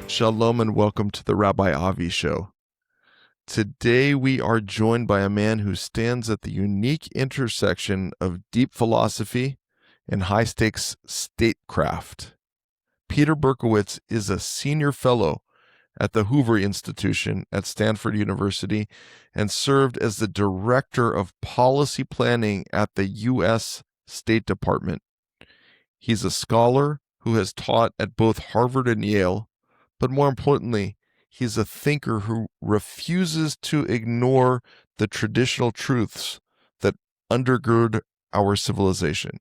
Shalom and welcome to the Rabbi Avi Show. Today we are joined by a man who stands at the unique intersection of deep philosophy and high-stakes statecraft. Peter Berkowitz is a senior fellow at the Hoover Institution at Stanford University and served as the director of policy planning at the U.S. State Department. He's a scholar who has taught at both Harvard and Yale, but more importantly, he's a thinker who refuses to ignore the traditional truths that undergird our civilization.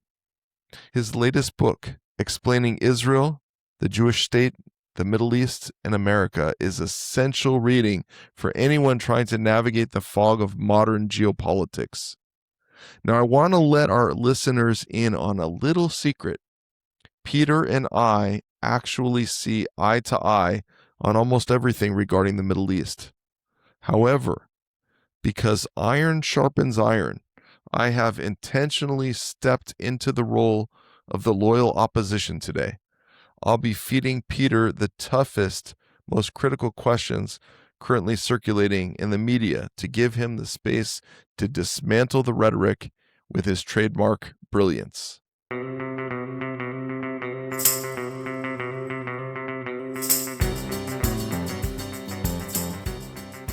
His latest book, Explaining Israel, the Jewish State, the Middle East, and America, is essential reading for anyone trying to navigate the fog of modern geopolitics. Now, I want to let our listeners in on a little secret. Peter and I actually see eye to eye on almost everything regarding the Middle East. However, because iron sharpens iron, I have intentionally stepped into the role of the loyal opposition today. I'll be feeding Peter the toughest, most critical questions currently circulating in the media to give him the space to dismantle the rhetoric with his trademark brilliance.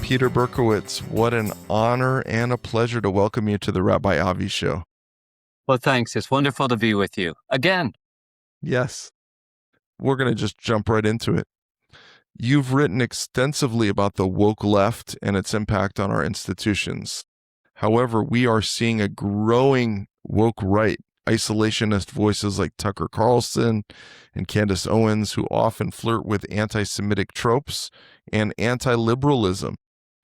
Peter Berkowitz, what an honor and a pleasure to welcome you to the Rabbi Avi Show. Well, thanks. It's wonderful to be with you again. Yes. We're going to just jump right into it. You've written extensively about the woke left and its impact on our institutions. However, we are seeing a growing woke right, isolationist voices like Tucker Carlson and Candace Owens, who often flirt with anti-Semitic tropes and anti-liberalism.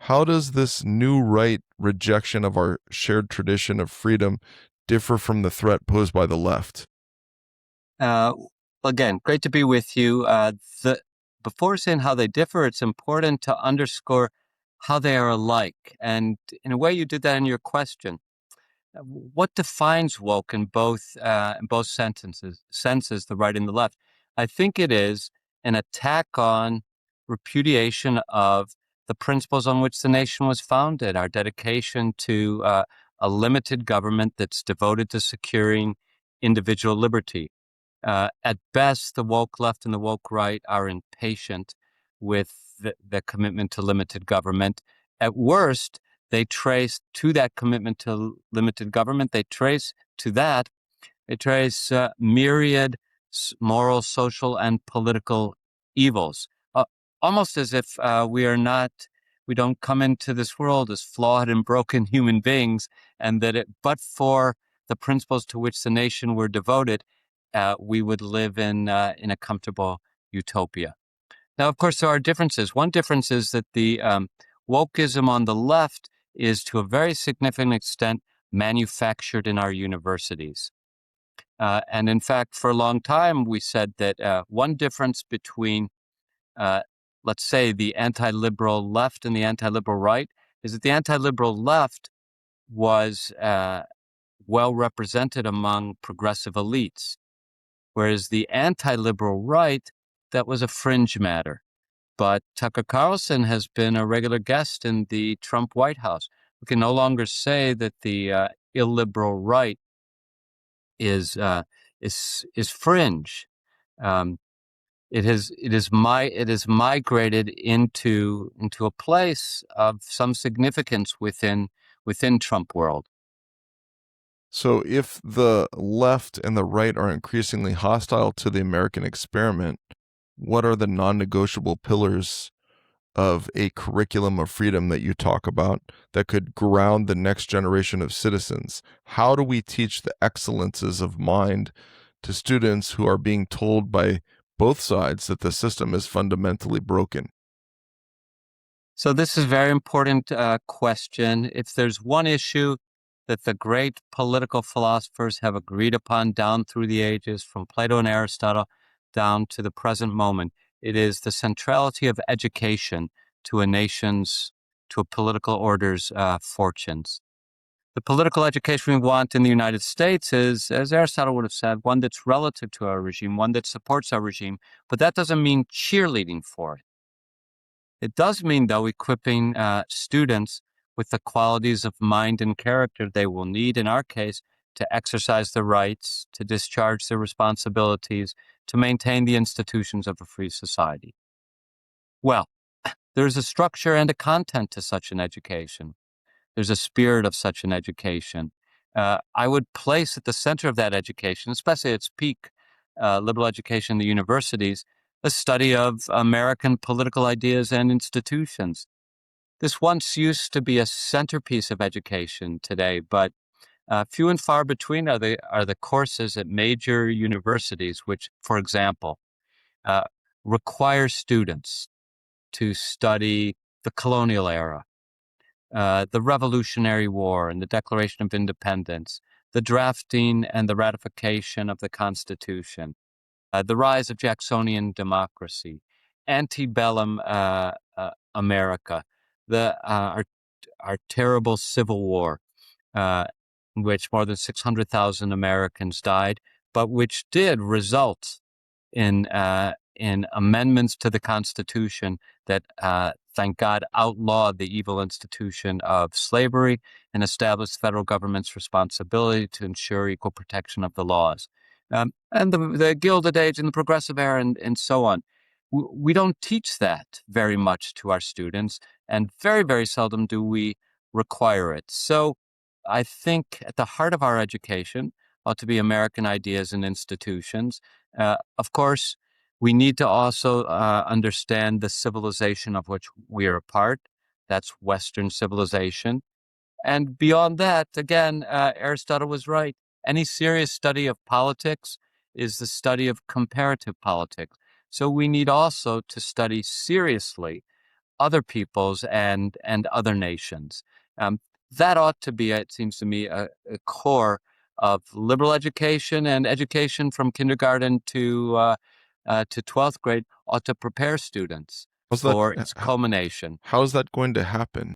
How does this new right rejection of our shared tradition of freedom differ from the threat posed by the left? Again, great to be with you. Before saying how they differ, it's important to underscore how they are alike. And in a way, you did that in your question. What defines woke in both senses, the right and the left? I think it is an attack on repudiation of the principles on which the nation was founded, our dedication to a limited government that's devoted to securing individual liberty. At best, the woke left and the woke right are impatient with the commitment to limited government. At worst, they trace to that commitment to limited government, myriad moral, social, and political evils. Almost as if we don't come into this world as flawed and broken human beings, and that but for the principles to which the nation were devoted, we would live in a comfortable utopia. Now, of course, there are differences. One difference is that the wokeism on the left is to a very significant extent manufactured in our universities. And in fact, for a long time, we said that one difference between, let's say, the anti-liberal left and the anti-liberal right is that the anti-liberal left was well represented among progressive elites, whereas the anti-liberal right, that was a fringe matter. But Tucker Carlson has been a regular guest in the Trump White House. We can no longer say that the illiberal right is fringe. It has migrated into a place of some significance within Trump world. So if the left and the right are increasingly hostile to the American experiment, what are the non-negotiable pillars of a curriculum of freedom that you talk about that could ground the next generation of citizens? How do we teach the excellences of mind to students who are being told by both sides that the system is fundamentally broken? So this is a very important question. If there's one issue that the great political philosophers have agreed upon down through the ages, from Plato and Aristotle down to the present moment, it is the centrality of education to a political order's fortunes. The political education we want in the United States is, as Aristotle would have said, one that's relative to our regime, one that supports our regime, but that doesn't mean cheerleading for it. It does mean, though, equipping students with the qualities of mind and character they will need, in our case, to exercise their rights, to discharge their responsibilities, to maintain the institutions of a free society. Well, there's a structure and a content to such an education. There's a spirit of such an education. I would place at the center of that education, especially at its peak, liberal education in the universities, a study of American political ideas and institutions. This once used to be a centerpiece of education today, but few and far between are the courses at major universities, which, for example, uh, require students to study the colonial era, the Revolutionary War and the Declaration of Independence, the drafting and the ratification of the Constitution, the rise of Jacksonian democracy, antebellum America, our terrible Civil War, in which more than 600,000 Americans died, but which did result in amendments to the Constitution that, thank God, outlawed the evil institution of slavery and established federal government's responsibility to ensure equal protection of the laws. And the Gilded Age and the Progressive Era and so on. We don't teach that very much to our students, and very, very seldom do we require it. So I think at the heart of our education ought to be American ideas and institutions. Of course, we need to also understand the civilization of which we are a part. That's Western civilization. And beyond that, again, Aristotle was right. Any serious study of politics is the study of comparative politics. So we need also to study seriously other peoples and other nations. That ought to be, it seems to me, a core of liberal education, and education from kindergarten to 12th grade ought to prepare students for its culmination. How is that going to happen?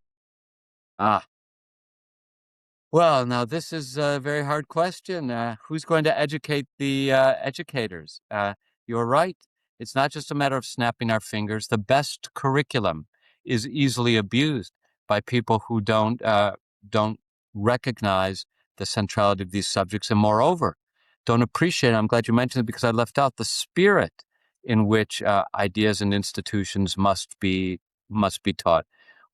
Well, now this is a very hard question. Who's going to educate the educators? You're right. It's not just a matter of snapping our fingers. The best curriculum is easily abused by people who don't recognize the centrality of these subjects, and moreover, don't appreciate it. I'm glad you mentioned it, because I left out the spirit in which ideas and institutions must be taught.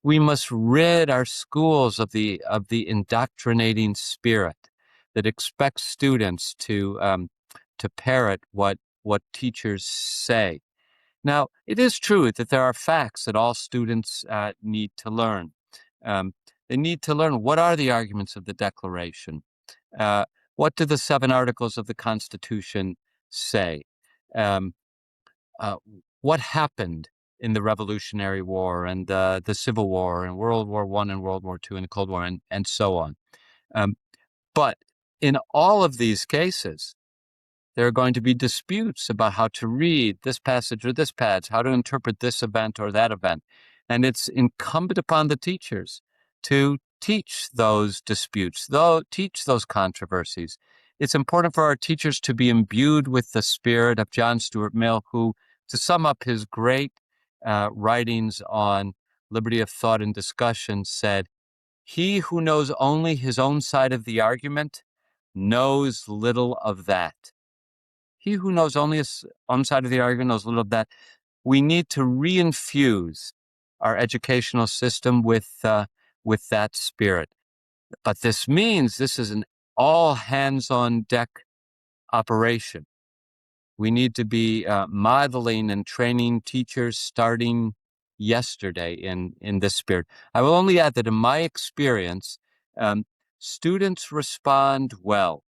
We must rid our schools of the indoctrinating spirit that expects students to parrot what teachers say. Now, it is true that there are facts that all students need to learn. They need to learn, what are the arguments of the Declaration? What do the 7 articles of the Constitution say? What happened in the Revolutionary War and the Civil War and World War I and World War II and the Cold War and so on? But in all of these cases, there are going to be disputes about how to read this passage or this passage, how to interpret this event or that event. And it's incumbent upon the teachers to teach those disputes, teach those controversies. It's important for our teachers to be imbued with the spirit of John Stuart Mill, who, to sum up his great writings on liberty of thought and discussion, said, "He who knows only his own side of the argument knows little of that." He who knows only his own side of the argument knows little of that. We need to reinfuse our educational system with that spirit. But this means this is an all hands on deck operation. We need to be modeling and training teachers starting yesterday in this spirit. I will only add that in my experience, students respond well.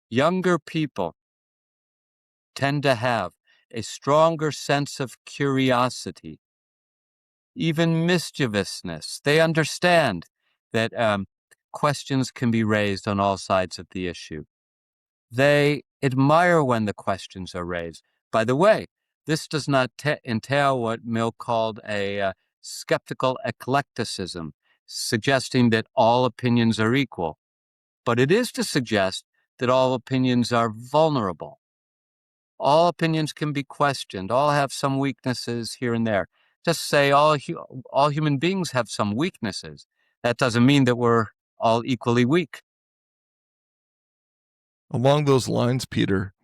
Younger people tend to have a stronger sense of curiosity, even mischievousness. They understand that questions can be raised on all sides of the issue. They admire when the questions are raised. By the way, this does not entail what Mill called a skeptical eclecticism. suggesting that all opinions are equal, but it is to suggest that all opinions are vulnerable. All opinions can be questioned. All have some weaknesses here and there. Just say all human beings have some weaknesses. That doesn't mean that we're all equally weak. Along those lines, Peter,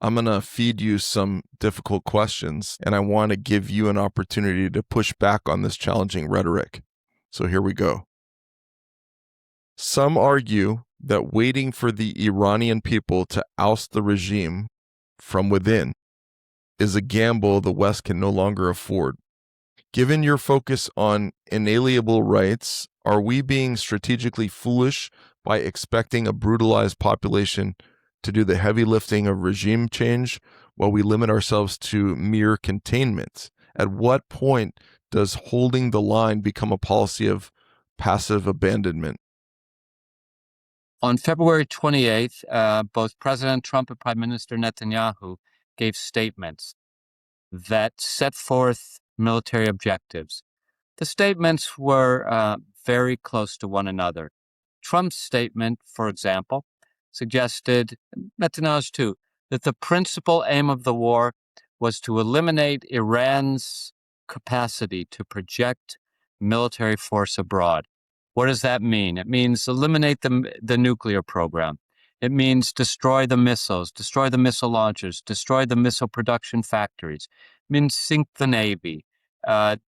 I'm going to feed you some difficult questions, and I want to give you an opportunity to push back on this challenging rhetoric. So here we go. Some argue that waiting for the Iranian people to oust the regime from within is a gamble the West can no longer afford. Given your focus on inalienable rights, are we being strategically foolish by expecting a brutalized population to do the heavy lifting of regime change while we limit ourselves to mere containment? At what point does holding the line become a policy of passive abandonment? On February 28th, both President Trump and Prime Minister Netanyahu gave statements that set forth military objectives. The statements were very close to one another. Trump's statement, for example, suggested, Netanyahu's too, that the principal aim of the war was to eliminate Iran's capacity to project military force abroad. What does that mean? It means eliminate the nuclear program. It means destroy the missiles, destroy the missile launchers, destroy the missile production factories. It means sink the Navy,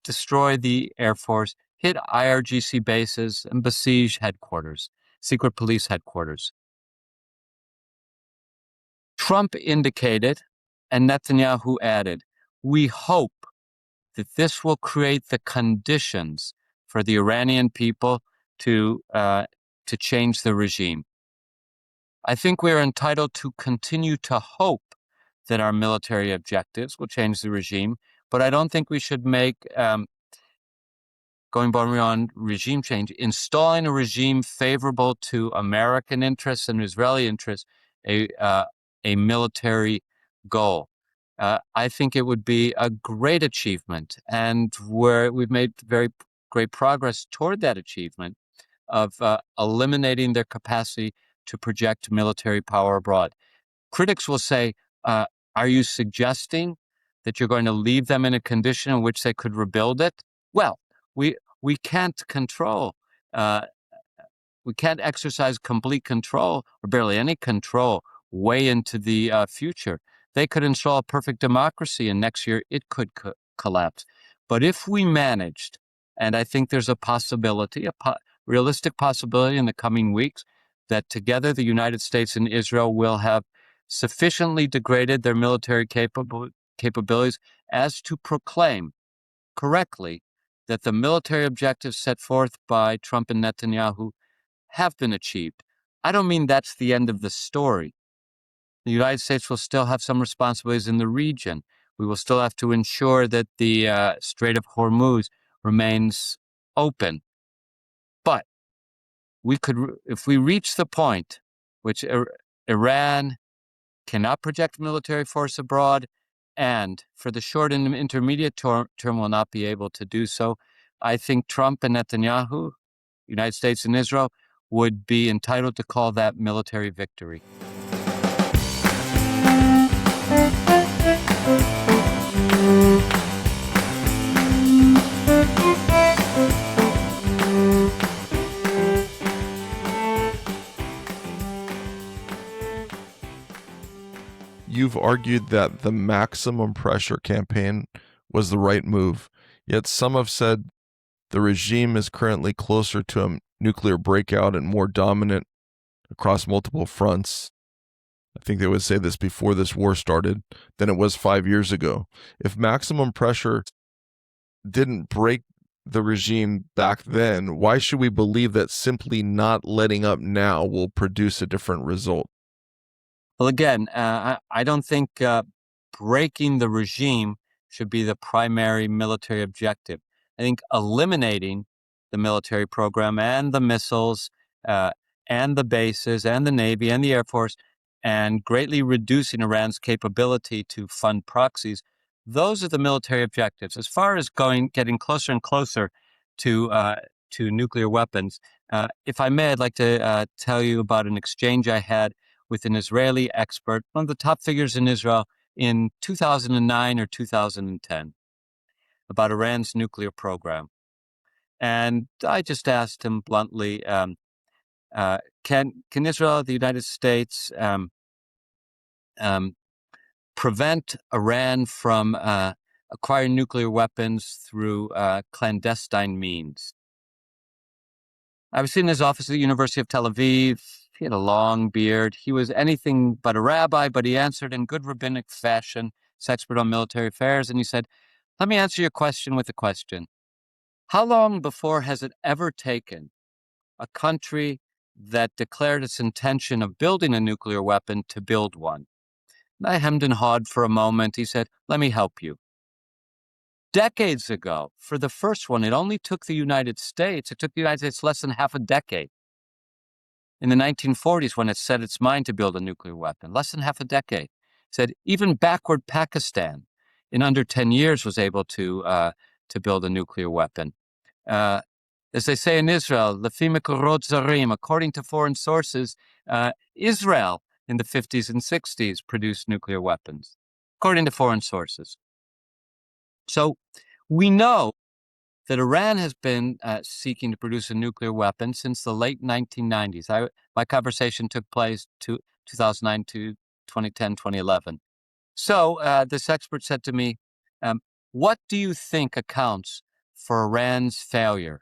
destroy the Air Force, hit IRGC bases, and besiege headquarters, secret police headquarters. Trump indicated, and Netanyahu added, we hope that this will create the conditions for the Iranian people to change the regime. I think we are entitled to continue to hope that our military objectives will change the regime, but I don't think we should make, going beyond regime change, installing a regime favorable to American interests and Israeli interests, a military goal. I think it would be a great achievement, and where we've made very great progress toward that achievement of eliminating their capacity to project military power abroad. Critics will say, are you suggesting that you're going to leave them in a condition in which they could rebuild it? Well, we can't control, we can't exercise complete control or barely any control way into the future. They could install a perfect democracy and next year it could collapse. But if we managed, and I think there's a possibility, realistic possibility in the coming weeks, that together the United States and Israel will have sufficiently degraded their military capabilities as to proclaim correctly that the military objectives set forth by Trump and Netanyahu have been achieved. I don't mean that's the end of the story. The United States will still have some responsibilities in the region. We will still have to ensure that the Strait of Hormuz remains open. But we could, if we reach the point which Iran cannot project military force abroad, and for the short and intermediate term will not be able to do so, I think Trump and Netanyahu, United States and Israel, would be entitled to call that military victory. You've argued that the maximum pressure campaign was the right move, yet some have said the regime is currently closer to a nuclear breakout and more dominant across multiple fronts. I think they would say this before this war started than it was 5 years ago. If maximum pressure didn't break the regime back then, why should we believe that simply not letting up now will produce a different result? Well, again, I don't think breaking the regime should be the primary military objective. I think eliminating the military program and the missiles and the bases and the Navy and the Air Force and greatly reducing Iran's capability to fund proxies, those are the military objectives. As far as getting closer and closer to to nuclear weapons. If I may, I'd like to tell you about an exchange I had with an Israeli expert, one of the top figures in Israel, in 2009 or 2010, about Iran's nuclear program. And I just asked him bluntly, can Israel, the United States, prevent Iran from acquiring nuclear weapons through clandestine means? I was sitting in his office at the University of Tel Aviv. He had a long beard. He was anything but a rabbi, but he answered in good rabbinic fashion. He's expert on military affairs. And he said, let me answer your question with a question. How long before has it ever taken a country that declared its intention of building a nuclear weapon to build one? And I hemmed and hawed for a moment. He said, let me help you. Decades ago, for the first one, it only took the United States. It took the United States less than half a decade. In the 1940s, when it set its mind to build a nuclear weapon, less than half a decade. He said even backward Pakistan, in under 10 years, was able to build a nuclear weapon. As they say in Israel, "Lefi mekorot zarim," according to foreign sources, Israel in the 50s and 60s produced nuclear weapons, according to foreign sources. So we know that Iran has been seeking to produce a nuclear weapon since the late 1990s. My conversation took place to 2009 to 2010, 2011. So this expert said to me, what do you think accounts for Iran's failure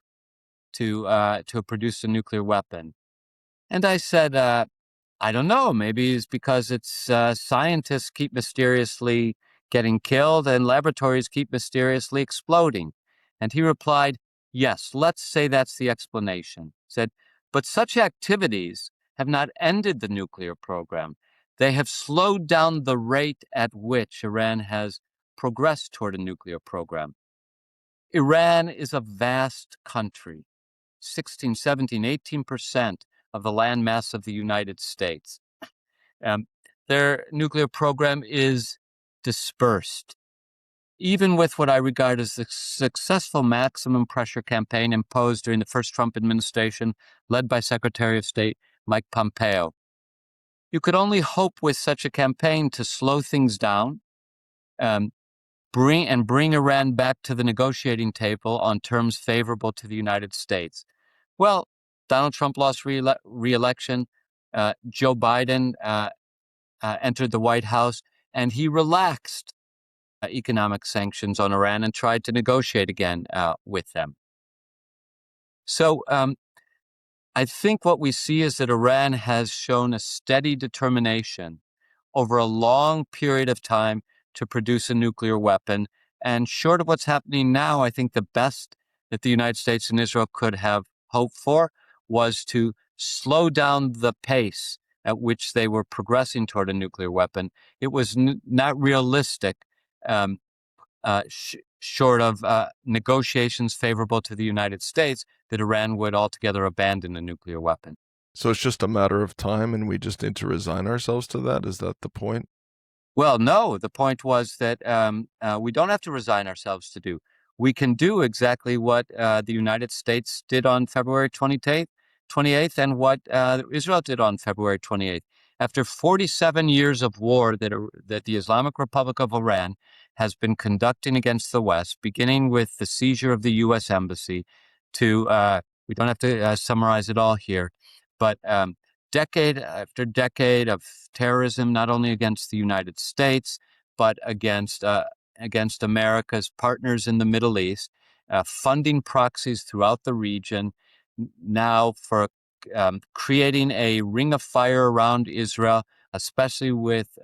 to produce a nuclear weapon? And I said, I don't know. Maybe it's because its scientists keep mysteriously getting killed and laboratories keep mysteriously exploding. And he replied, yes, let's say that's the explanation. He said, but such activities have not ended the nuclear program. They have slowed down the rate at which Iran has progressed toward a nuclear program. Iran is a vast country, 16, 17, 18% of the land mass of the United States. Their nuclear program is dispersed. Even with what I regard as the successful maximum pressure campaign imposed during the first Trump administration, led by Secretary of State Mike Pompeo, you could only hope with such a campaign to slow things down, bring Iran back to the negotiating table on terms favorable to the United States. Well, Donald Trump lost re-election. Joe Biden entered the White House, and he relaxed economic sanctions on Iran and tried to negotiate again with them. So I think what we see is that Iran has shown a steady determination over a long period of time to produce a nuclear weapon. And short of what's happening now, I think the best that the United States and Israel could have hoped for was to slow down the pace at which they were progressing toward a nuclear weapon. It was not realistic, short of negotiations favorable to the United States, that Iran would altogether abandon a nuclear weapon. So it's just a matter of time and we just need to resign ourselves to that? Is that the point? Well, no, the point was that we don't have to resign ourselves to do. We can do exactly what the United States did on February 28th and what Israel did on February 28th. After 47 years of war that the Islamic Republic of Iran has been conducting against the West, beginning with the seizure of the U.S. Embassy to, we don't have to summarize it all here, but decade after decade of terrorism, not only against the United States, but against America's partners in the Middle East, funding proxies throughout the region, now for creating a ring of fire around Israel, especially with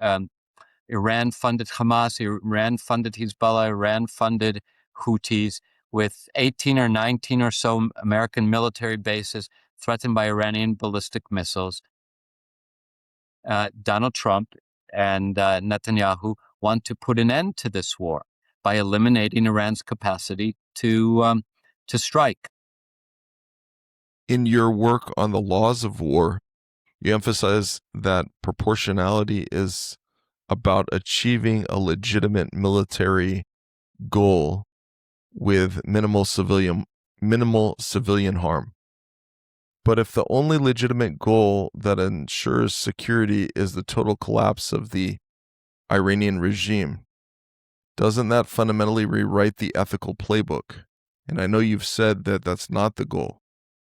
Iran-funded Hamas, Iran-funded Hezbollah, Iran-funded Houthis, with 18 or 19 or so American military bases threatened by Iranian ballistic missiles. Donald Trump and Netanyahu want to put an end to this war by eliminating Iran's capacity to strike. In your work on the laws of war, you emphasize that proportionality is about achieving a legitimate military goal with minimal civilian minimal civilian harm. But if the only legitimate goal that ensures security is the total collapse of the Iranian regime, doesn't that fundamentally rewrite the ethical playbook? And I know you've said that that's not the goal,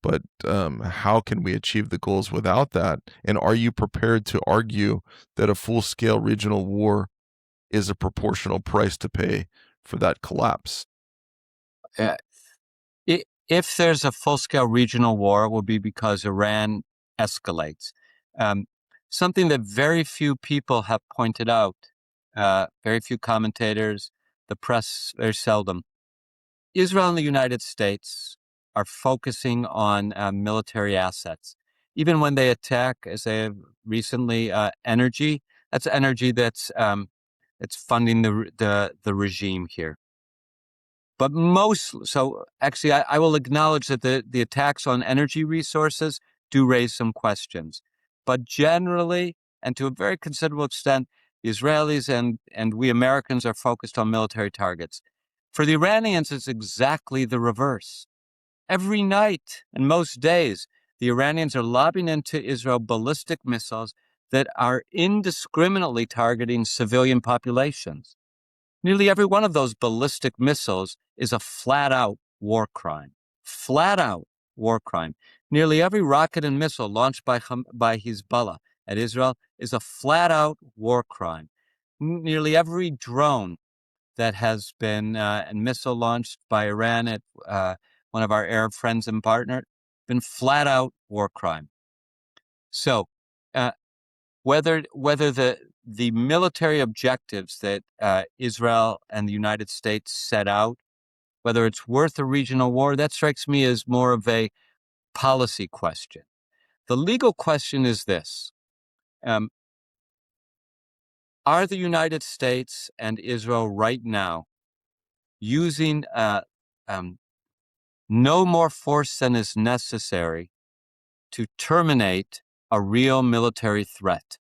but how can we achieve the goals without that? And are you prepared to argue that a full-scale regional war is a proportional price to pay for that collapse? If there's a full-scale regional war, it will be because Iran escalates. Something that very few people have pointed out, very few commentators, the press very seldom. Israel and the United States are focusing on military assets. Even when they attack, as they have recently, energy, that's energy that's funding the regime here. But actually, I will acknowledge that the attacks on energy resources do raise some questions. But generally, and to a very considerable extent, the Israelis and we Americans are focused on military targets. For the Iranians, it's exactly the reverse. Every night and most days, the Iranians are lobbing into Israel ballistic missiles that are indiscriminately targeting civilian populations. Nearly every one of those ballistic missiles is a flat-out war crime. Flat-out war crime. Nearly every rocket and missile launched by Hezbollah at Israel is a flat-out war crime. Nearly every drone that has been and missile launched by Iran at one of our Arab friends and partner, been flat-out war crime. So whether the military objectives that Israel and the United States set out, whether it's worth a regional war, that strikes me as more of a policy question. The legal question is this. Are the United States and Israel right now using no more force than is necessary to terminate a real military threat?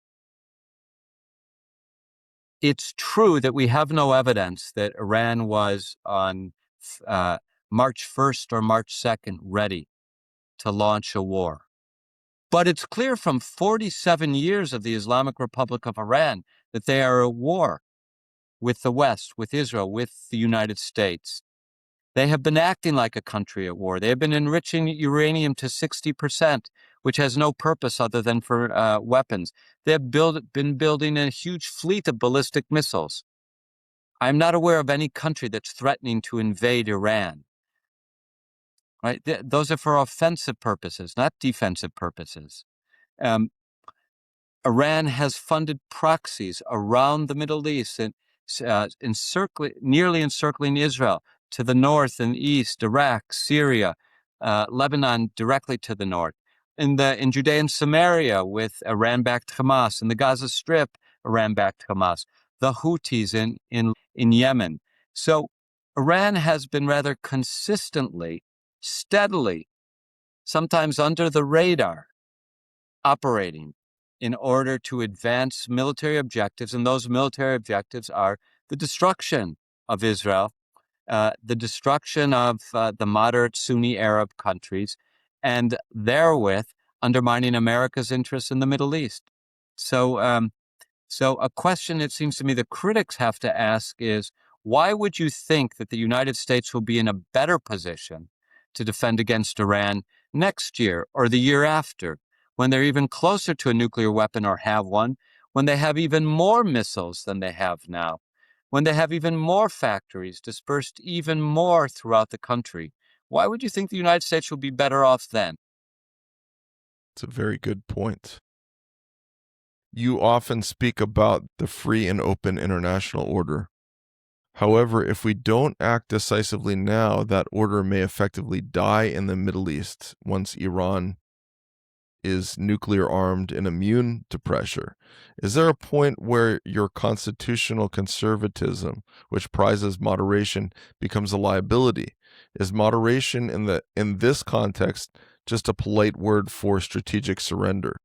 It's true that we have no evidence that Iran was on March 1st or March 2nd ready to launch a war. But it's clear from 47 years of the Islamic Republic of Iran that they are at war with the West, with Israel, with the United States. They have been acting like a country at war. They have been enriching uranium to 60%, which has no purpose other than for weapons. They have been building a huge fleet of ballistic missiles. I'm not aware of any country that's threatening to invade Iran. Right? Those are for offensive purposes, not defensive purposes. Iran has funded proxies around the Middle East and nearly encircling Israel to the north and east, Iraq, Syria, Lebanon directly to the north. In Judea and Samaria with Iran-backed Hamas, in the Gaza Strip, Iran-backed Hamas, the Houthis in Yemen. So Iran has been rather consistently, steadily, sometimes under the radar, operating in order to advance military objectives, and those military objectives are the destruction of Israel, the destruction of the moderate Sunni Arab countries, and therewith undermining America's interests in the Middle East. So a question it seems to me the critics have to ask is, why would you think that the United States will be in a better position to defend against Iran next year or the year after, when they're even closer to a nuclear weapon or have one, when they have even more missiles than they have now, when they have even more factories dispersed even more throughout the country? Why would you think the United States will be better off then? It's a very good point. You often speak about the free and open international order. However, if we don't act decisively now, that order may effectively die in the Middle East once Iran is nuclear armed and immune to pressure. Is there a point where your constitutional conservatism, which prizes moderation, becomes a liability? Is moderation in this context just a polite word for strategic surrender?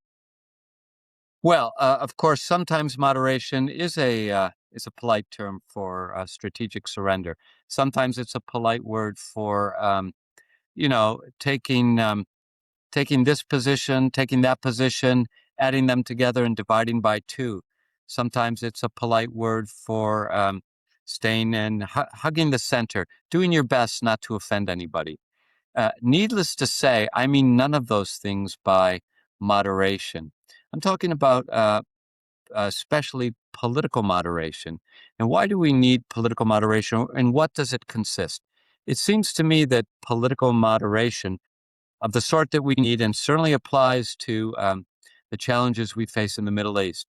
Well, of course, sometimes moderation is a polite term for strategic surrender. Sometimes it's a polite word for taking this position, taking that position, adding them together and dividing by two. Sometimes it's a polite word for staying and hugging the center, doing your best not to offend anybody. Needless to say, I mean none of those things by moderation. I'm talking about especially political moderation. And why do we need political moderation, and what does it consist? It seems to me that political moderation of the sort that we need, and certainly applies to the challenges we face in the Middle East.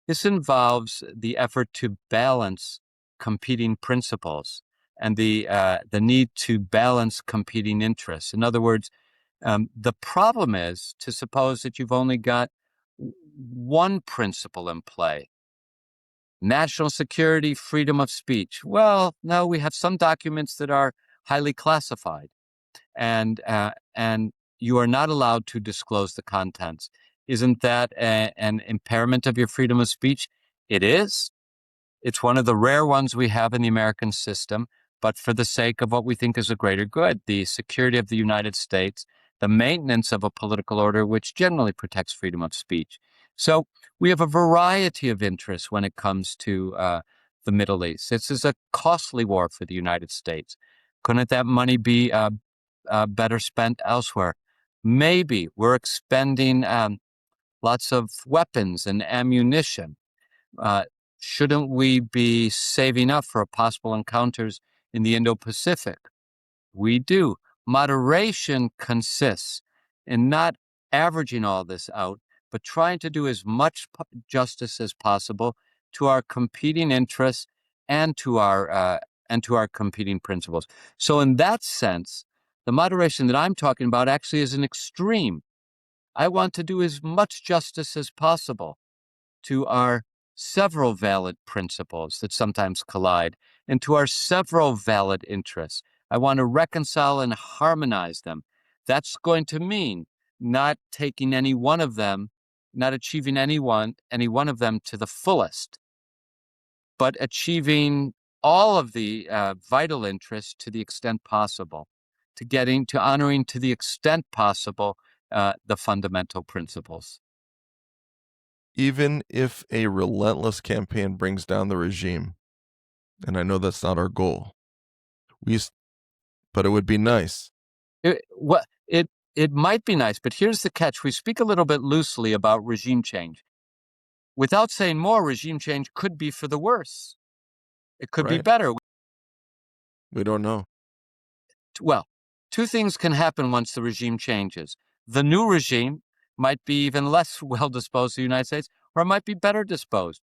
This involves the effort to balance competing principles and the need to balance competing interests. In other words, the problem is to suppose that you've only got one principle in play: national security, freedom of speech. Well, no, we have some documents that are highly classified, and you are not allowed to disclose the contents. Isn't that an impairment of your freedom of speech? It is. It's one of the rare ones we have in the American system, but for the sake of what we think is a greater good, the security of the United States, the maintenance of a political order which generally protects freedom of speech. So we have a variety of interests when it comes to the Middle East. This is a costly war for the United States. Couldn't that money be better spent elsewhere? Maybe. We're expending lots of weapons and ammunition. Shouldn't we be saving up for possible encounters in the Indo-Pacific? We do. Moderation consists in not averaging all this out, but trying to do as much justice as possible to our competing interests and to our competing principles. So in that sense, the moderation that I'm talking about actually is an extreme. I want to do as much justice as possible to our several valid principles that sometimes collide and to our several valid interests. I want to reconcile and harmonize them. That's going to mean not taking any one of them, not achieving any one of them to the fullest, but achieving all of the vital interests to the extent possible, to honoring to the extent possible the fundamental principles. Even if a relentless campaign brings down the regime, and I know that's not our goal, but it would be nice. It might be nice, but here's the catch. We speak a little bit loosely about regime change. Without saying more, regime change could be for the worse. It could be better. We don't know. Well, two things can happen once the regime changes. The new regime might be even less well-disposed to the United States, or it might be better disposed.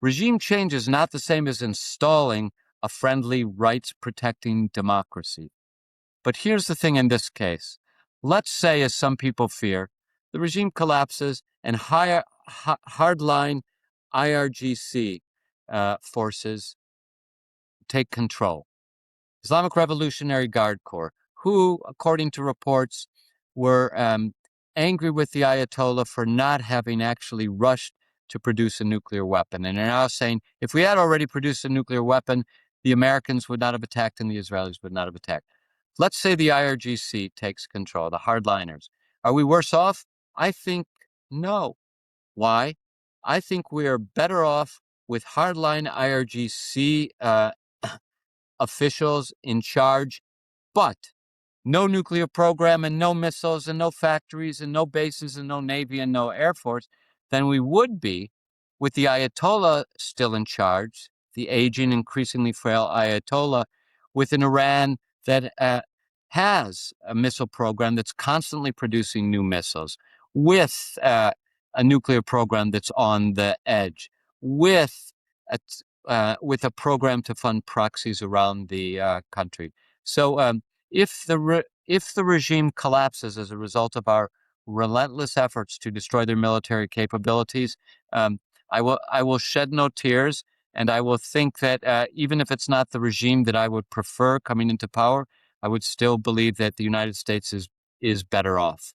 Regime change is not the same as installing a friendly, rights-protecting democracy. But here's the thing in this case. Let's say, as some people fear, the regime collapses and hardline IRGC forces take control. Islamic Revolutionary Guard Corps, who, according to reports, were angry with the Ayatollah for not having actually rushed to produce a nuclear weapon. And they're now saying, if we had already produced a nuclear weapon, the Americans would not have attacked and the Israelis would not have attacked. Let's say the IRGC takes control, the hardliners. Are we worse off? I think no. Why? I think we are better off with hardline IRGC officials in charge, but no nuclear program and no missiles and no factories and no bases and no Navy and no Air Force than we would be with the Ayatollah still in charge, the aging, increasingly frail Ayatollah, with an Iran that has a missile program that's constantly producing new missiles, with a nuclear program that's on the edge, with a program to fund proxies around the country. So if the regime collapses as a result of our relentless efforts to destroy their military capabilities, I will shed no tears, and I will think that even if it's not the regime that I would prefer coming into power, I would still believe that the United States is better off.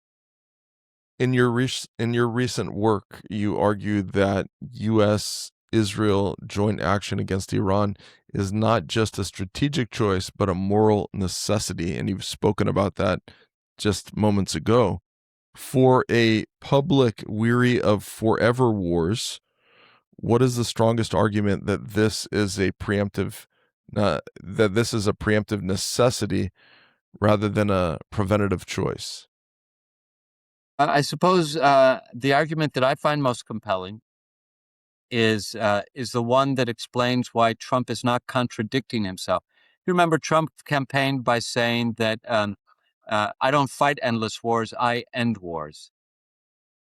In your recent work, you argue that U.S. Israel joint action against Iran is not just a strategic choice, but a moral necessity. And you've spoken about that just moments ago. For a public weary of forever wars, what is the strongest argument that this is a preemptive necessity rather than a preventative choice? I suppose the argument that I find most compelling is the one that explains why Trump is not contradicting himself. You remember Trump campaigned by saying that I don't fight endless wars, I end wars.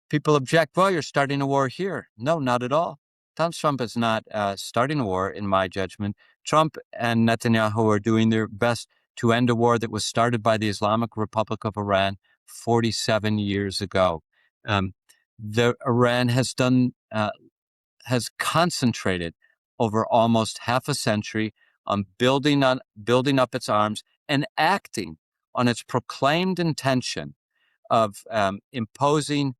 People object, well, you're starting a war here. No, not at all. Donald Trump is not starting a war, in my judgment. Trump and Netanyahu are doing their best to end a war that was started by the Islamic Republic of Iran 47 years ago. Iran has concentrated over almost half a century on building up its arms and acting on its proclaimed intention of imposing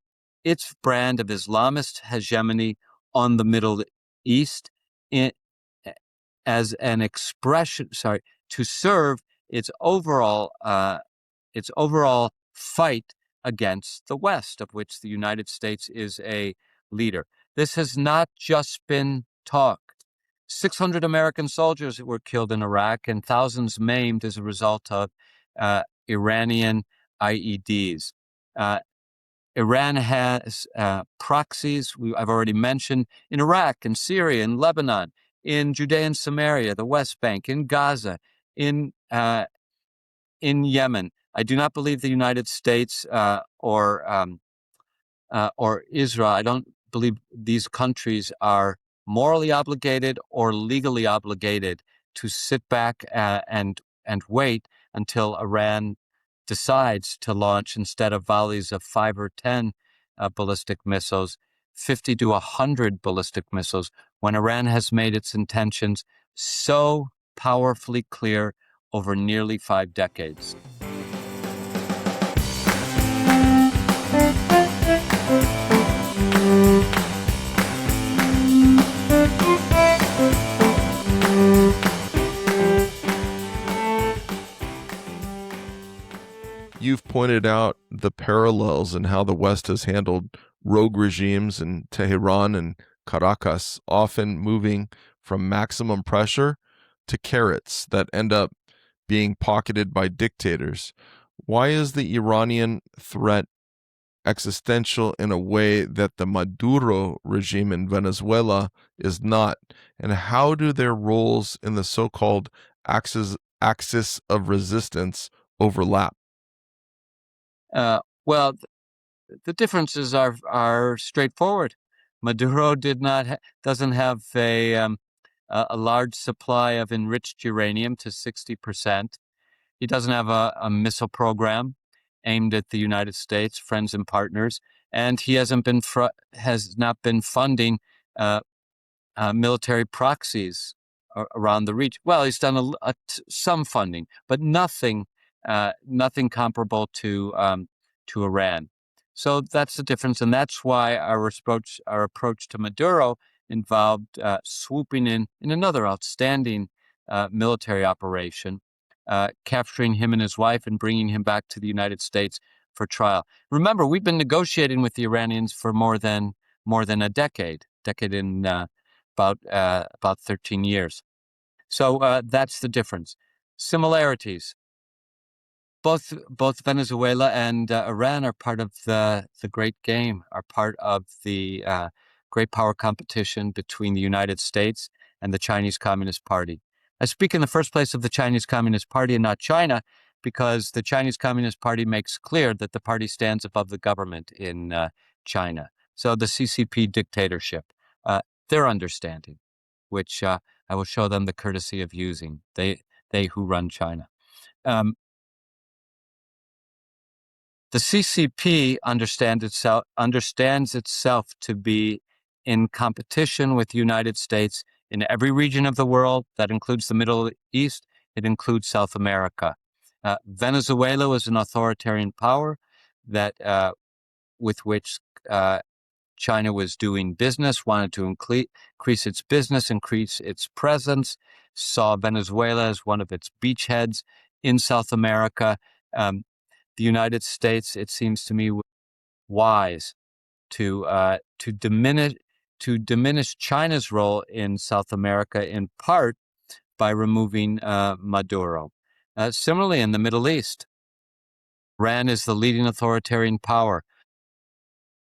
its brand of Islamist hegemony on the Middle East as an expression, to serve its overall fight against the West, of which the United States is a leader. This has not just been talk. 600 American soldiers were killed in Iraq and thousands maimed as a result of Iranian IEDs. Iran has proxies, I've already mentioned, in Iraq, in Syria, in Lebanon, in Judea and Samaria, the West Bank, in Gaza, in Yemen. I do not believe the United States or Israel, I don't believe these countries are morally obligated or legally obligated to sit back and wait until Iran decides to launch, instead of volleys of 5 or 10 ballistic missiles, 50 to 100 ballistic missiles, when Iran has made its intentions so powerfully clear over nearly 5 decades. You've pointed out the parallels in how the West has handled rogue regimes in Tehran and Caracas, often moving from maximum pressure to carrots that end up being pocketed by dictators. Why is the Iranian threat existential in a way that the Maduro regime in Venezuela is not? And how do their roles in the so-called axis of resistance overlap? Well, the differences are straightforward. Maduro doesn't have a large supply of enriched uranium to 60%. He doesn't have a missile program aimed at the United States, friends and partners, and he has not been funding military proxies around the region. Well, he's done some funding, but nothing comparable to Iran. So that's the difference, and that's why our approach to Maduro involved swooping in another outstanding military operation, capturing him and his wife and bringing him back to the United States for trial. Remember, we've been negotiating with the Iranians for more than a decade in about 13 years. So that's the difference. Similarities. Both Venezuela and Iran are part of the great game, are part of the great power competition between the United States and the Chinese Communist Party. I speak in the first place of the Chinese Communist Party and not China, because the Chinese Communist Party makes clear that the party stands above the government in China. So the CCP dictatorship, their understanding, which I will show them the courtesy of using, they who run China. The CCP understands itself to be in competition with the United States in every region of the world. That includes the Middle East. It includes South America. Venezuela was an authoritarian power that with which China was doing business, wanted to increase its business, increase its presence, saw Venezuela as one of its beachheads in South America. The United States, it seems to me, was wise to diminish China's role in South America, in part by removing Maduro. Similarly, in the Middle East, Iran is the leading authoritarian power.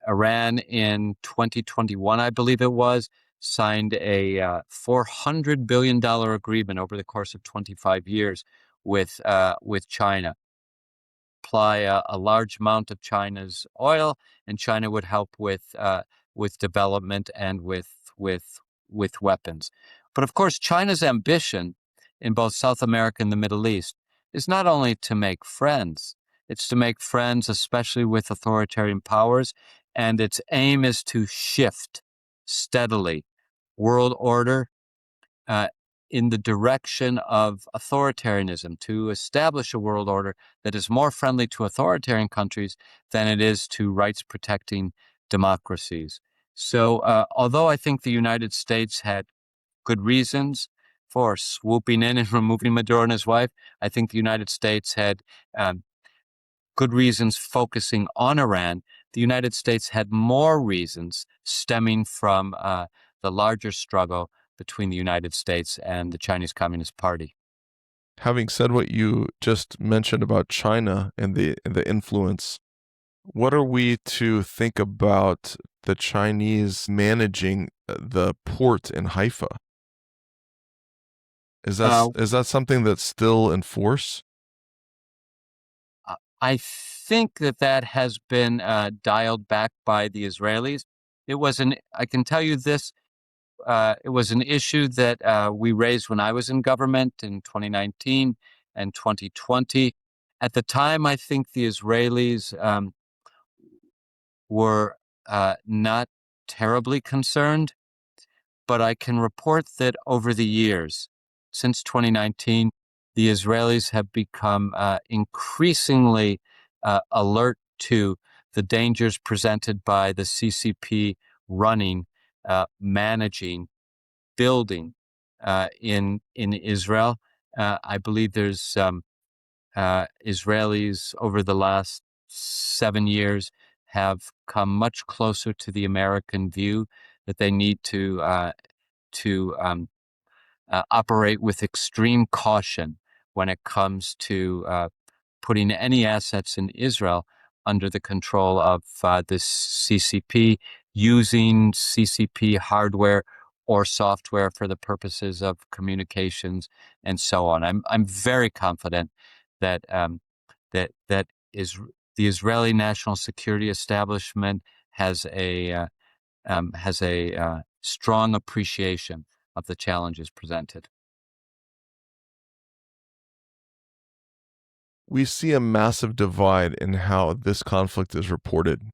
Iran in 2021, I believe it was, signed a $400 billion agreement over the course of 25 years with China. Supply a large amount of China's oil, and China would help with development and with weapons. But of course, China's ambition in both South America and the Middle East is not only to make friends; it's to make friends, especially with authoritarian powers, and its aim is to shift steadily world order in the direction of authoritarianism, to establish a world order that is more friendly to authoritarian countries than it is to rights-protecting democracies. So although I think the United States had good reasons for swooping in and removing Maduro and his wife, I think the United States had good reasons focusing on Iran. The United States had more reasons stemming from the larger struggle between the United States and the Chinese Communist Party. Having said what you just mentioned about China and the influence, what are we to think about the Chinese managing the port in Haifa? Is that something that's still in force? I think that has been dialed back by the Israelis. I can tell you this, it was an issue that we raised when I was in government in 2019 and 2020. At the time, I think the Israelis were not terribly concerned, but I can report that over the years, since 2019, the Israelis have become increasingly alert to the dangers presented by the CCP running, managing, building in Israel. I believe there's Israelis over the last 7 years have come much closer to the American view that they need to operate with extreme caution when it comes to putting any assets in Israel under the control of this CCP, using CCP hardware or software for the purposes of communications and so on. I'm very confident that the Israeli national security establishment has a strong appreciation of the challenges presented. We see a massive divide in how this conflict is reported,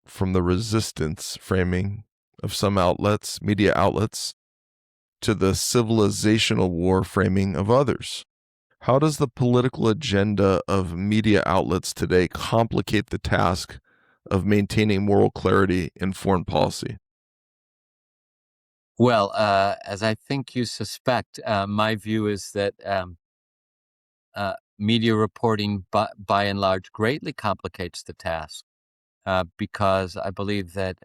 from the resistance framing of some outlets, media outlets, to the civilizational war framing of others. How does the political agenda of media outlets today complicate the task of maintaining moral clarity in foreign policy? Well, as I think you suspect, my view is that media reporting, by and large, greatly complicates the task because I believe that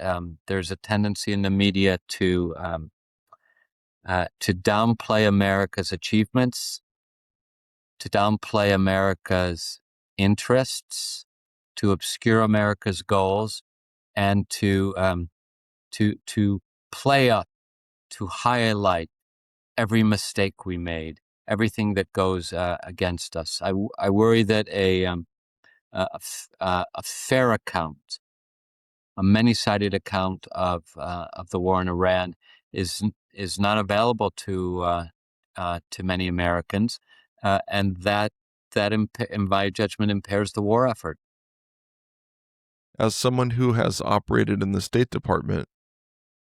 there's a tendency in the media to downplay America's achievements, to downplay America's interests, to obscure America's goals, and to play up, to highlight every mistake we made, everything that goes against us. I worry that a fair account, a many-sided account of the war in Iran is not available to many Americans, and that in my judgment impairs the war effort. As someone who has operated in the State Department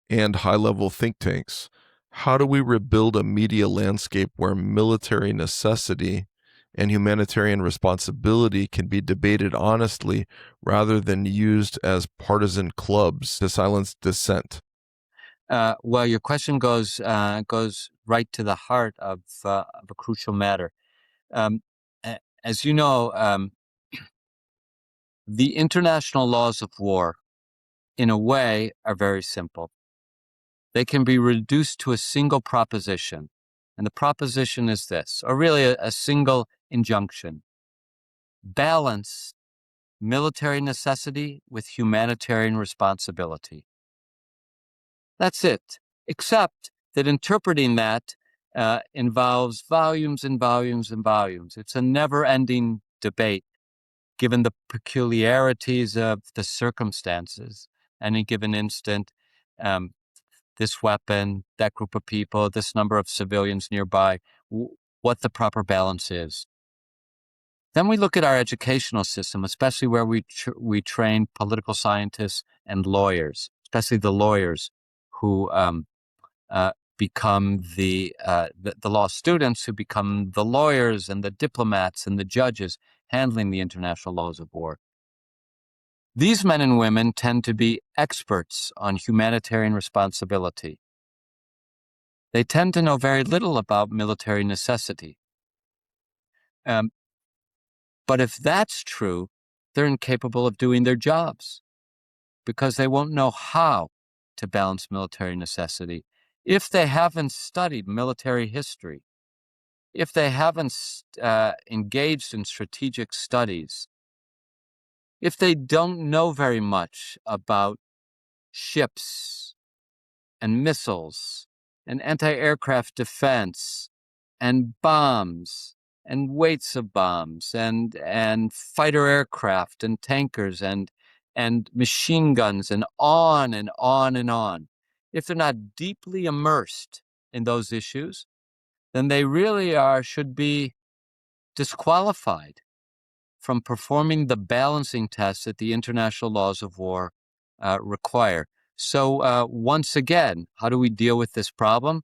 and high-level think tanks, how do we rebuild a media landscape where military necessity and humanitarian responsibility can be debated honestly rather than used as partisan clubs to silence dissent? Well, your question goes right to the heart of a crucial matter. Um, as you know, the international laws of war, in a way, are very simple. They can be reduced to a single proposition, and the proposition is this, or really a single injunction: balance military necessity with humanitarian responsibility. That's it. Except that interpreting that involves volumes and volumes and volumes. It's a never-ending debate, given the peculiarities of the circumstances. Any given instant, this weapon, that group of people, this number of civilians nearby, what the proper balance is. Then we look at our educational system, especially where we train political scientists and lawyers, especially the lawyers who become the law students who become the lawyers and the diplomats and the judges handling the international laws of war. These men and women tend to be experts on humanitarian responsibility. They tend to know very little about military necessity. But if that's true, they're incapable of doing their jobs because they won't know how to balance military necessity. If they haven't studied military history, if they haven't engaged in strategic studies, if they don't know very much about ships and missiles and anti-aircraft defense and bombs and weights of bombs and fighter aircraft and tankers and machine guns and on and on and on. If they're not deeply immersed in those issues, then they really should be disqualified from performing the balancing tests that the international laws of war require. So once again, how do we deal with this problem?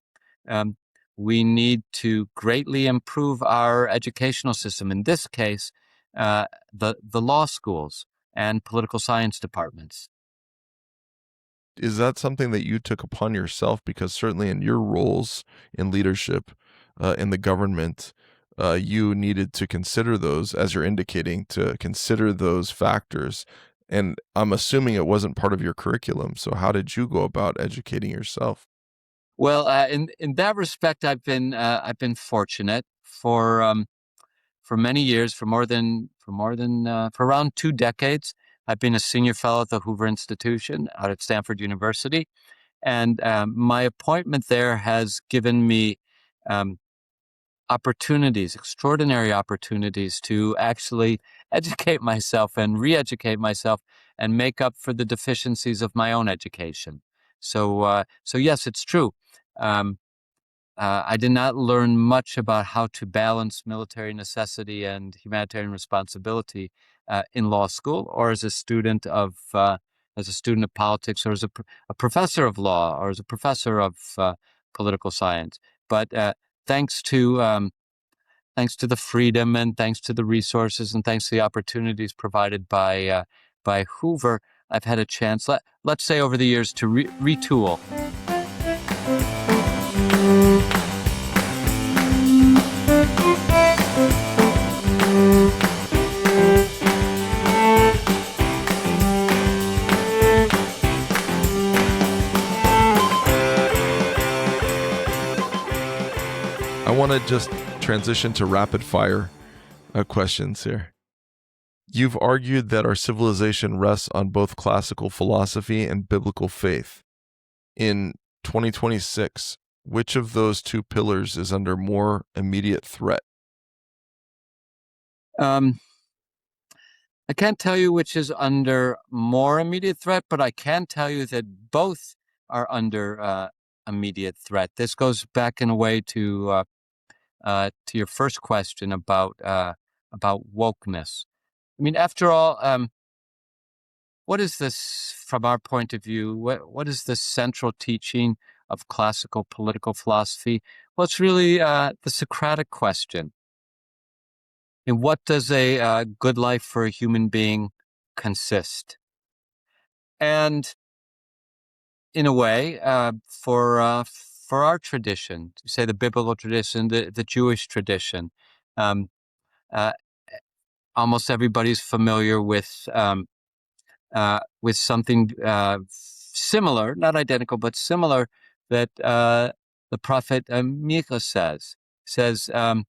We need to greatly improve our educational system. In this case, the law schools and political science departments. Is that something that you took upon yourself? Because certainly in your roles in leadership in the government, you needed to consider those, as you're indicating, to consider those factors. And I'm assuming it wasn't part of your curriculum. So how did you go about educating yourself? Well, in that respect, I've been fortunate for many years, for around 2 decades. I've been a senior fellow at the Hoover Institution out at Stanford University, and my appointment there has given me extraordinary opportunities to actually educate myself and re-educate myself and make up for the deficiencies of my own education. So yes, it's true. I did not learn much about how to balance military necessity and humanitarian responsibility in law school, or as a student of politics, or as a professor of law, or as a professor of political science. But thanks to the freedom and thanks to the resources and thanks to the opportunities provided by Hoover, I've had a chance, let's say over the years, to retool. I want to just transition to rapid fire questions here. You've argued that our civilization rests on both classical philosophy and biblical faith. In 2026, which of those two pillars is under more immediate threat? I can't tell you which is under more immediate threat, but I can tell you that both are under immediate threat. This goes back in a way to your first question about wokeness. I mean, after all, what is this from our point of view? What is the central teaching of classical political philosophy? Well, it's really the Socratic question. in what does a good life for a human being consist? And in a way, for our tradition, say the biblical tradition, the Jewish tradition, um, uh, almost everybody's familiar with something similar, not identical, but similar, that the prophet Micah says, uh,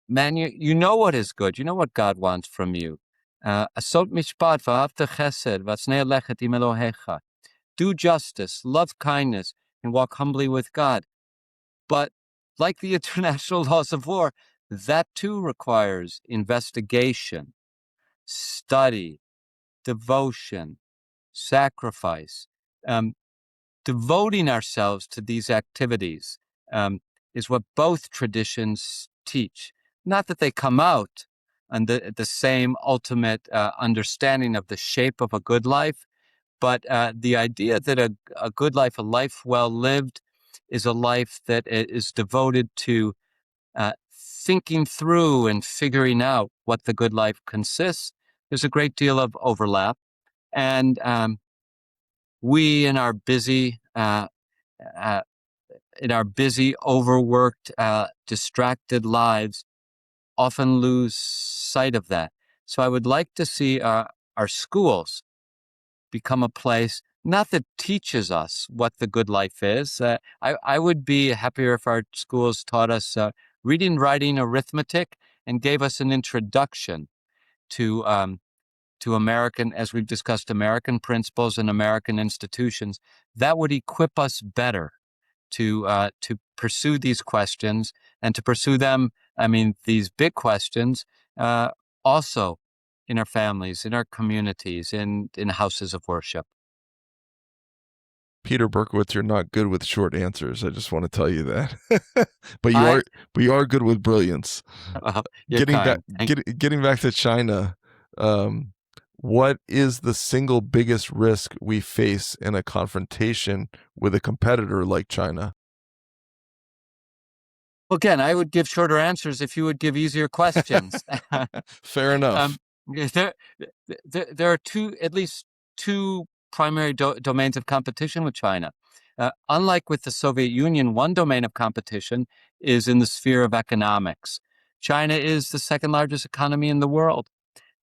man, you know what is good. You know what God wants from you. Asot mishpat v'ahavta chesed v'asnei lechet im Elohecha. Do justice, love kindness, and walk humbly with God. But like the international laws of war, that too requires investigation, study, devotion, sacrifice. Devoting ourselves to these activities is what both traditions teach. Not that they come out on the same ultimate understanding of the shape of a good life, but the idea that a good life, a life well lived, is a life that is devoted to thinking through and figuring out what the good life consists. There's a great deal of overlap. And we, in our busy, overworked, distracted lives, often lose sight of that. So I would like to see our schools become a place not that teaches us what the good life is. I would be happier if our schools taught us reading, writing, arithmetic, and gave us an introduction to American, as we've discussed, American principles and American institutions. That would equip us better to pursue these questions and to pursue them. I mean, these big questions also in our families, in our communities, in houses of worship. Peter Berkowitz, you're not good with short answers. I just want to tell you that. But you are good with brilliance. Getting back to China, what is the single biggest risk we face in a confrontation with a competitor like China? Again, I would give shorter answers if you would give easier questions. Fair enough. There are at least two primary domains of competition with China. Unlike with the Soviet Union, one domain of competition is in the sphere of economics. China is the second largest economy in the world.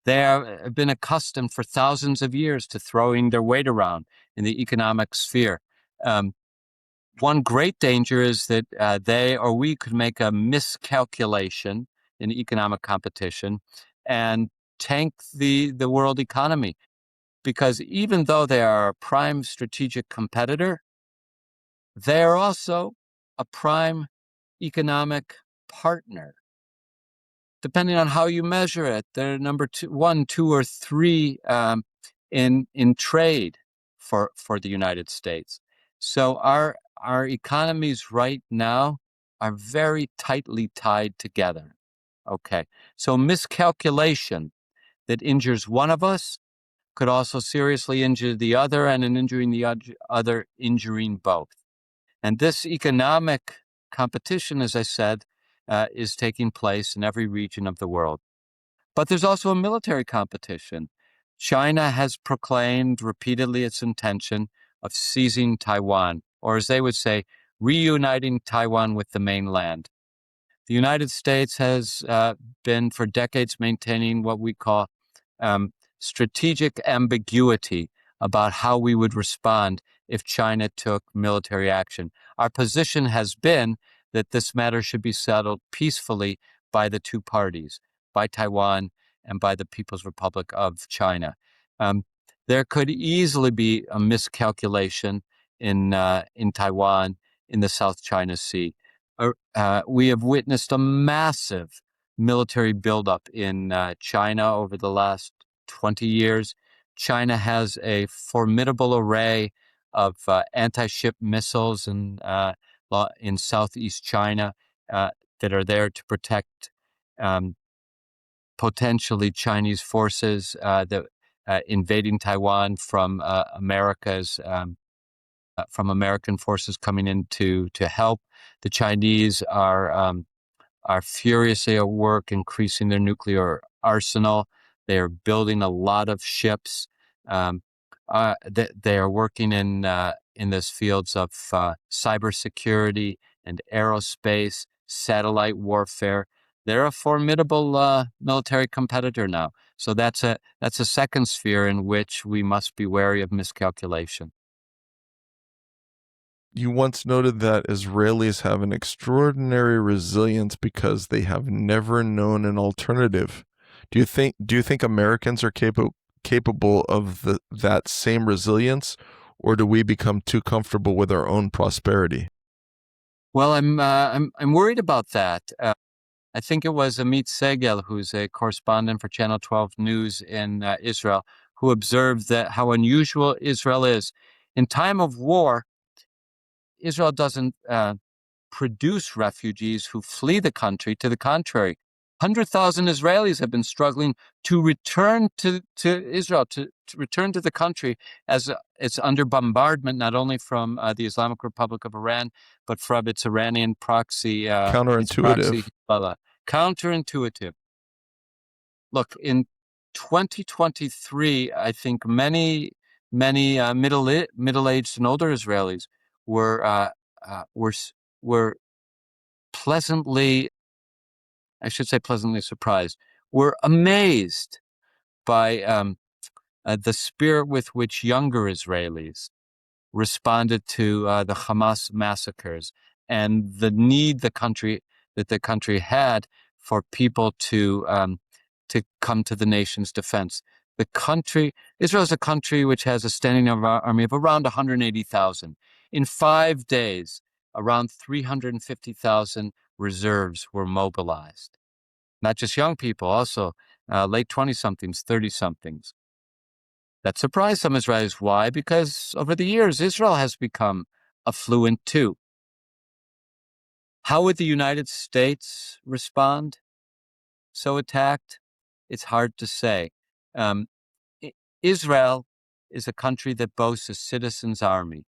They have been accustomed for thousands of years to throwing their weight around in the economic sphere. One great danger is that they or we could make a miscalculation in economic competition and tank the world economy. Because even though they are a prime strategic competitor, they are also a prime economic partner. Depending on how you measure it, they're number 1, 2, or 3 in trade for the United States. So our economies right now are very tightly tied together. Okay, so miscalculation that injures one of us could also seriously injure the other, and in injuring the other, injuring both. And this economic competition, as I said, is taking place in every region of the world. But there's also a military competition. China has proclaimed repeatedly its intention of seizing Taiwan, or as they would say, reuniting Taiwan with the mainland. The United States has been for decades maintaining what we call strategic ambiguity about how we would respond if China took military action. Our position has been that this matter should be settled peacefully by the two parties, by Taiwan and by the People's Republic of China. There could easily be a miscalculation in Taiwan, in the South China Sea. We have witnessed a massive military buildup in China over the last 20 years. China has a formidable array of anti-ship missiles in Southeast China that are there to protect potentially Chinese forces that invading Taiwan from American forces coming in to help. The Chinese are are furiously at work increasing their nuclear arsenal. They are building a lot of ships. They are working in those fields of cybersecurity and aerospace, satellite warfare. They're a formidable military competitor now. So that's a second sphere in which we must be wary of miscalculation. You once noted that Israelis have an extraordinary resilience because they have never known an alternative. Do you think Americans are capable of that same resilience, or do we become too comfortable with our own prosperity? Well, I'm worried about that. I think it was Amit Segel, who's a correspondent for Channel 12 News in Israel, who observed that how unusual Israel is. In time of war, Israel doesn't produce refugees who flee the country. To the contrary, 100,000 Israelis have been struggling to return to Israel, to return to the country as it's under bombardment, not only from the Islamic Republic of Iran, but from its Iranian proxy, Counterintuitive. Hezbollah. Counterintuitive. Look, in 2023, I think many middle-aged and older Israelis were pleasantly, I should say pleasantly surprised, were amazed by the spirit with which younger Israelis responded to the Hamas massacres and the need the country had for people to come to the nation's defense. Israel is a country which has a standing army of around 180,000. In 5 days, around 350,000 reserves were mobilized. Not just young people, also late 20-somethings, 30-somethings. That surprised some Israelis. Why? Because over the years, Israel has become affluent too. How would the United States respond so attacked? It's hard to say. Israel is a country that boasts a citizens' army.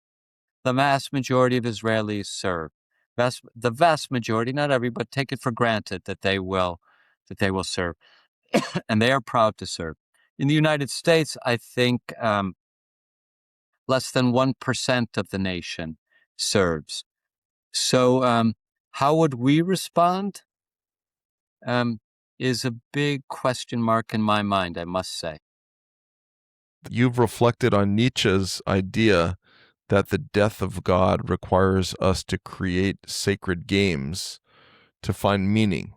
The vast majority of Israelis serve. The vast majority, not everybody, take it for granted that they will serve, and they are proud to serve. In the United States, I think less than 1% of the nation serves. So how would we respond is a big question mark in my mind, I must say. You've reflected on Nietzsche's idea that the death of God requires us to create sacred games to find meaning.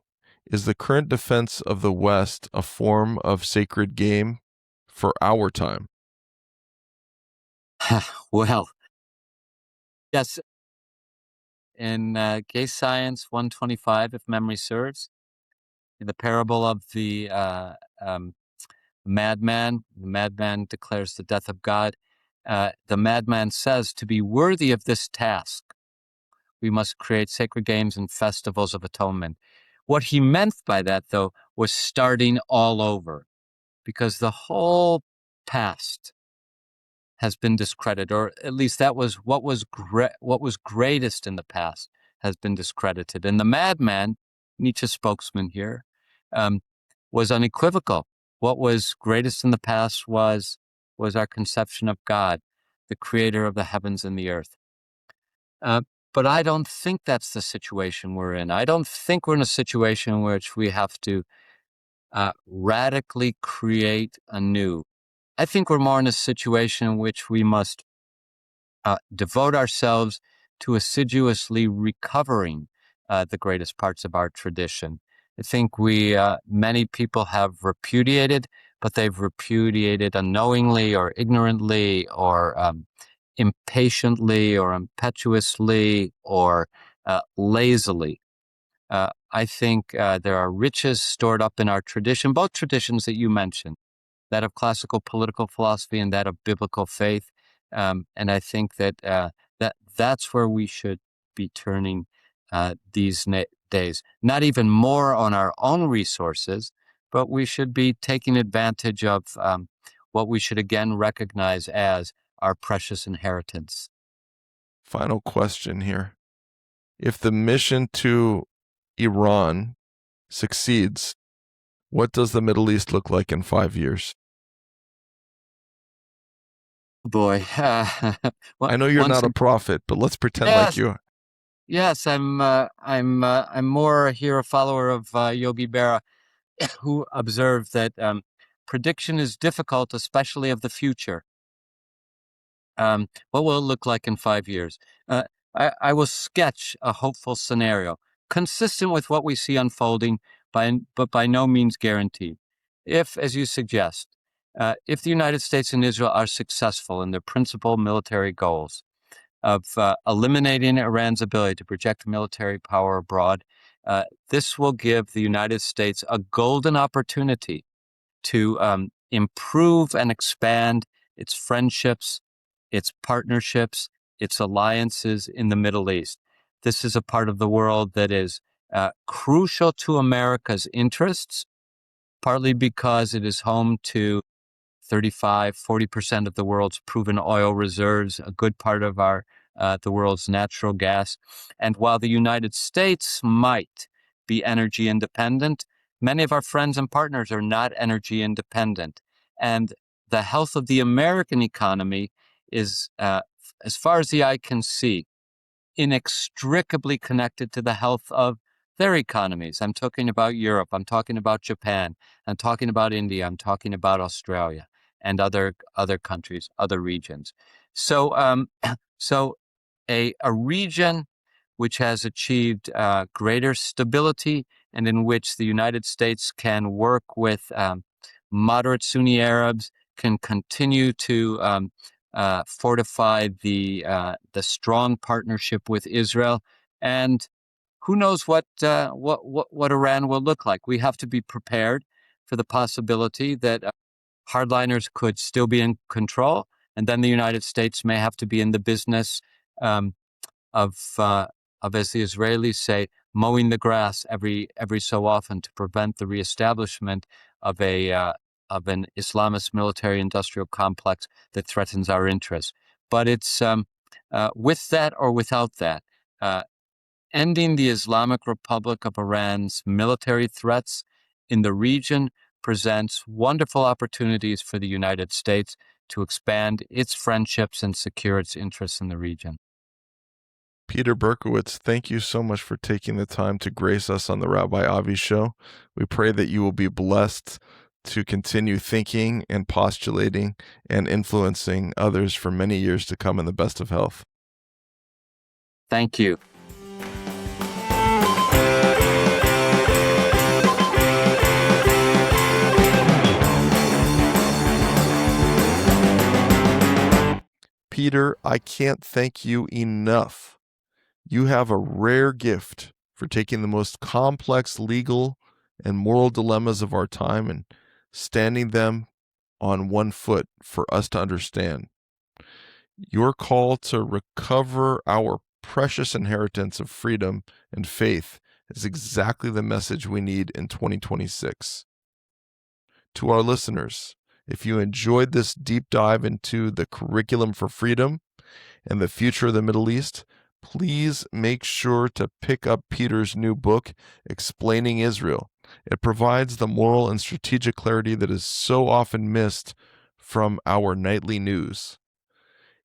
Is the current defense of the West a form of sacred game for our time? Well, yes. In Gay Science 125, if memory serves, in the parable of the madman, the madman declares the death of God. The madman says, to be worthy of this task, we must create sacred games and festivals of atonement. What he meant by that, though, was starting all over, because the whole past has been discredited, or at least that was what was greatest in the past has been discredited. And the madman, Nietzsche's spokesman here, was unequivocal. What was greatest in the past was our conception of God, the creator of the heavens and the earth. But I don't think that's the situation we're in. I don't think we're in a situation in which we have to radically create anew. I think we're more in a situation in which we must devote ourselves to assiduously recovering the greatest parts of our tradition. I think many people have repudiated, but they've repudiated unknowingly or ignorantly or impatiently or impetuously or lazily. I think there are riches stored up in our tradition, both traditions that you mentioned, that of classical political philosophy and that of biblical faith. And I think that that's where we should be turning these days. Not even more on our own resources, but we should be taking advantage of what we should again recognize as our precious inheritance. Final question here. If the mission to Iran succeeds, what does the Middle East look like in 5 years? Boy, I know you're not a prophet, but let's pretend like you are. Yes, I'm more here a follower of Yogi Berra, who observed that prediction is difficult, especially of the future. What will it look like in 5 years? I will sketch a hopeful scenario, consistent with what we see unfolding, but by no means guaranteed. If, as you suggest, if the United States and Israel are successful in their principal military goals of eliminating Iran's ability to project military power abroad, this will give the United States a golden opportunity to improve and expand its friendships, its partnerships, its alliances in the Middle East. This is a part of the world that is crucial to America's interests, partly because it is home to 40% of the world's proven oil reserves, a good part of the world's natural gas. And while the United States might be energy independent, many of our friends and partners are not energy independent. And the health of the American economy is, as far as the eye can see, inextricably connected to the health of their economies. I'm talking about Europe. I'm talking about Japan. I'm talking about India. I'm talking about Australia and other countries, other regions. So, a region which has achieved greater stability and in which the United States can work with moderate Sunni Arabs, can continue to fortify the strong partnership with Israel, and who knows what Iran will look like. We have to be prepared for the possibility that hardliners could still be in control, and then the United States may have to be in the business of, as the Israelis say, mowing the grass every so often to prevent the reestablishment of an Islamist military-industrial complex that threatens our interests. But it's with that or without that, ending the Islamic Republic of Iran's military threats in the region presents wonderful opportunities for the United States to expand its friendships and secure its interests in the region. Peter Berkowitz, thank you so much for taking the time to grace us on the Rabbi Avi Show. We pray that you will be blessed to continue thinking and postulating and influencing others for many years to come in the best of health. Thank you. Peter, I can't thank you enough. You have a rare gift for taking the most complex legal and moral dilemmas of our time and standing them on one foot for us to understand. Your call to recover our precious inheritance of freedom and faith is exactly the message we need in 2026. To our listeners, if you enjoyed this deep dive into the curriculum for freedom and the future of the Middle East, please make sure to pick up Peter's new book, Explaining Israel. It provides the moral and strategic clarity that is so often missed from our nightly news.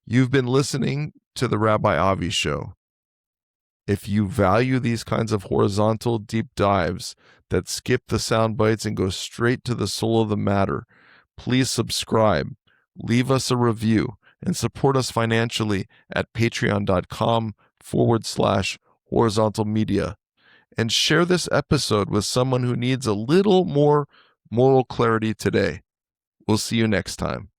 You've been listening to the Rabbi Avi Show. If you value these kinds of horizontal deep dives that skip the sound bites and go straight to the soul of the matter, please subscribe, leave us a review, and support us financially at patreon.com/horizontal media. And share this episode with someone who needs a little more moral clarity today. We'll see you next time.